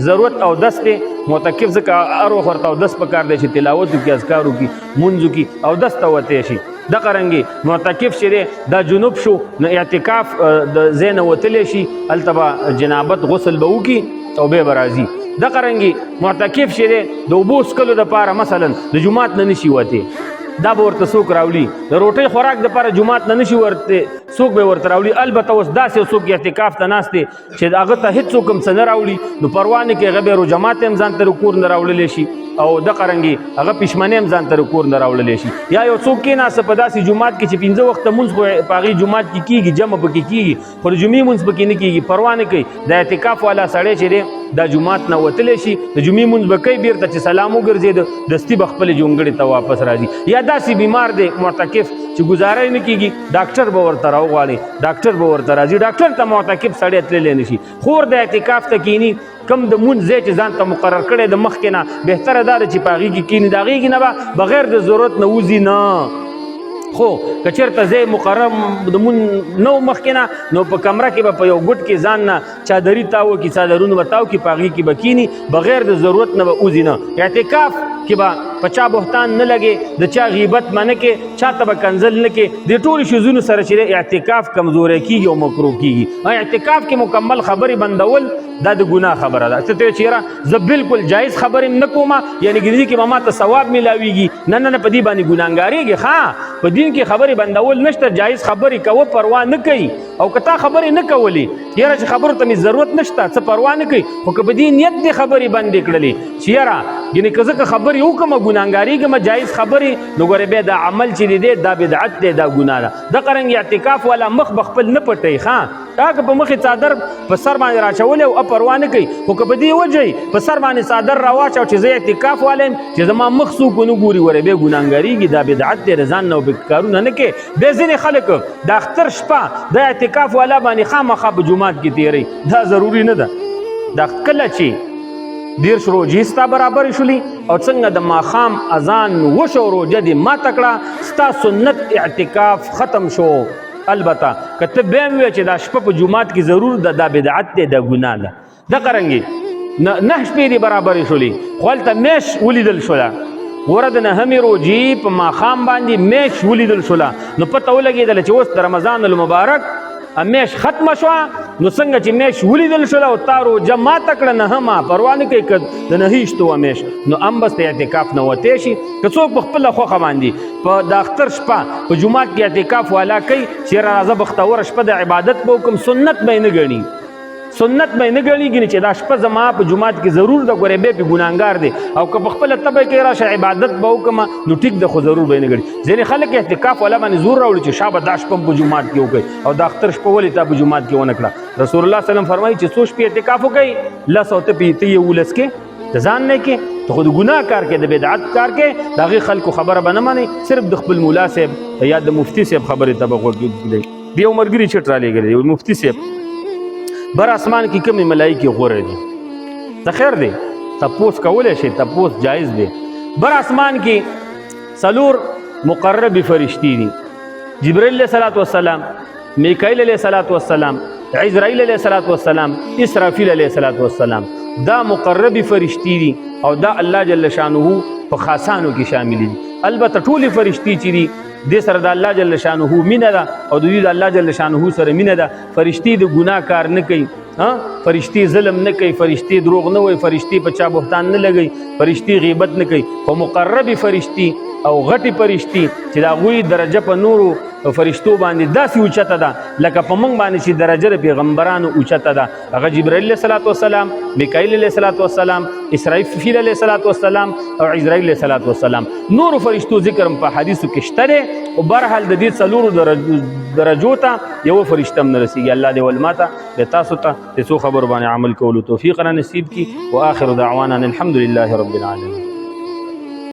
ضرورت اودس دی معتکف ځکه هر وخت ورته اودس پکار دی چې تلاوت وکړي اذکار وکړي مونځ وکړي اودس ته وتی شي دغه رنګې معتکف چې دی دا جنوب شو نو اعتکاف د ځای نه وتلی شي هلته به جنابت غسل به وکړي او بیا به راځي دغه رنګې معتکف چې دی د اوبو څکلو دپاره مثلا د جومات نه نشي وتی دا به ورته څوک راوړي د روټۍ خوراک دپاره جومات نه نشي ورته څوک به ورته راوړي البته اوس داسې څوک اعتکاف ته ناست دی چې هغه ته هېڅ څوک هم څه نه راوړي نو پروا نه کوي هغه بیا روجمات هم ځان ته د کور نه راوړلی شي او دغه رنګې هغه پښمنې هم ځان ته د کور نه راوړلی شي یا یو څوک کېناسته په داسې جومات کې چې 5 وخته مونځ خو په هغې جومات کې کېږي جمع پکې کېږي خو د جمعې مونځ پکې نه کېږي پروا نه کوي د اعتکاف والا سړی چې دی دا جومات نه وتلی شي د جمعې مونځ به کوي بېرته چې سلام وګرځېد دستي به خپلې جونګړې ته واپس راځي یا داسې بیمار دی معتکف چې ګزاره یې نه کېږي ډاکټر به ورته راوغواړي ډاکټر به ورته راځي ډاکټر ته معتکف سړی تللی نه شي خور د اعتکاف ته کښېني کم د مونځ ځای چې ځان ته مقرر کړی د مخکې نه بهتره دا ده چې په هغې کې کښېني د هغې کې نه به بغیر د ضرورت نه وځي نه خو که چېرته ځای مقرر د مون نه و مخکې نه نو په کمره کې به په یو ګوټ کې ځان نه چادري تاو کړي څادرونه به تاو کړي په هغې کې به کښېني بغیر د ضرورت نه به وځي نه اعتکاف کې به په چا بهتان نه لګې د چا غیبت به نه کې چا ته به کنځل نه کې د ټولو شیزونو سره چې اعتکاف کمزوری کېږي او مکروه کېږي اعتکاف کې مکمل خبرې بندول دا د ګناه خبره ده ته چې یاره زه بالکل جایز خبرې نه کوم یعنې ګرځي کې به ما ته ثواب میلاویږي نه نه نه په دې باندې ګناهګارېږي ښه په دین کې خبرې بندول نشته جایز خبرې کوه پروا نه کوي او که تا خبرې نه کولې یاره چې خبرو ته مې ضرورت نشته څه پروا نه کوي خو که په دې نیت دې خبرې بندې کړلې چې یاره ګینه که زه خبرې وکړم ګناهګاریږم جایز خبرې نو ګوره بیا دا عمل چې دی دا بدعت دی دا ګناه ده دغه رنګ اعتکاف والا مخ به خپل نه پټوي ښه دا که په مخې څادر په سر باندې راچولی او پروا نه کوي خو که په دې وجه په سر باندې څادر راواچو چې زه اعتکاف والا یم چې زما مخ څوک ونه ګوري ورې بیا ګناهګاریږي دا بدعت دی د ځان نه کارونه نه کوي بیا ځینې خلک د اختر شپه د اعتکاف والا باندې خامخا په جومات کې تېروي دا ضروري نه ده دا کله چې 10 روژې ستا برابر شولي او څنګه د ماښام اذان وشو روژه دې ماته کړه ستا سنت اعتکاف ختم شو البته که ته بیا هم ووایې چې دا شپه په جومات کې ضرور ده دا بدعت دی دا ګناه ده دغه رنګې 9 شپې دې برابرې شولې خو هلته میاشت ولیدل شوله ګوره د 9مې روژې په ماښام باندې میاشت ولیدل شوله نو پته ولګېدله چې اوس د رمضان المبارک میاشت ختمه شوه نو څنګه چې میاشت ولیدل شوله او تا روژه ماته کړه 9مه پروا نه کوي که د 9 وه میاشت نو هم بس د اعتکاف نه وتی شي که څوک په خپله خوښه باندې په د اختر شپه په جومات کې اعتکاف والا کوي چې راځه بختوره شپه د عبادت به وکړم سنت به یې نه ګڼي سنت به یې نه ګڼېږي چې دا شپه زما په جومات کې ضرور ده ګورې بیا پې ګناهګار دی او که په خپله طبع کې راشه عبادت به وکړم نو ټیک ده خو ضرور به یې نه ګڼي ځینې خلک اعتکاف والا باندې زور راوړي چې شابه دا شپه په جومات کې وکړئ او د اختر شپه ولې تا په جومات کې ونه کړه رسول الله صلی الله فرمایي چې څو شپې اعتکاف وکړئ 10 او ته 11 کې ته ځان نه کې ته خو د ګناه کار کې د بدعت کار کې د هغې خلکو خبره به نه منئ صرف د خپل ملا صاحب یا د مفتي صاحب خبرې ته به غوږ ږدئ بیا عمرګري چټ رالیږلی دی مفتي صاحب بر اسمان کې کومې ملایکې غوره دي ته خیر دی تپوس کولی شي تپوس جایز دی بر اسمان کې 4 مقربې فرشتي دي جبرائیل علیه صلات وسلام میکائیل علیه صلات وسلام عزرائیل علیه صلات وسلام اسرافیل علیه صلات وسلام دا مقربې فرشتي دي او دا الله جل شانه په خاصانو کې شامل دي البته ټولې فرشتي چې دي دې سره د الله جل شانه مینه ده او د دوی د الله جل شانه سره مینه ده فرشتي د ګناه کار نه کوي فرشتي ظلم نه کوي فرشتي دروغ نه وایي فرشتي په چا بهتان نه لګوي فرشتي غیبت نه کوي خو مقربې فرشتي او غټې فرشتي چې د هغوی درجه په نورو فرشتو باندې داسې اوچته ده لکه په موږ باندې چې درجه د پیغمبرانو اوچته ده هغه جبرائیل علیه صلات وسلام میکائیل علیه صلات وسلام اسرافیل علیه صلات وسلام او عزرائیل علیه صلات وسلام نورو فرشتو ذکر په حدیثو کې شته دی او برحال د دې 4 درجو ته یو فرشته هم نه رسېږي الله دې ول ماته د تاسو ته د څو خبرو باندې عمل کولو توفیق را نصیب کړي واخر دعوانا الحمد لله رب العالمین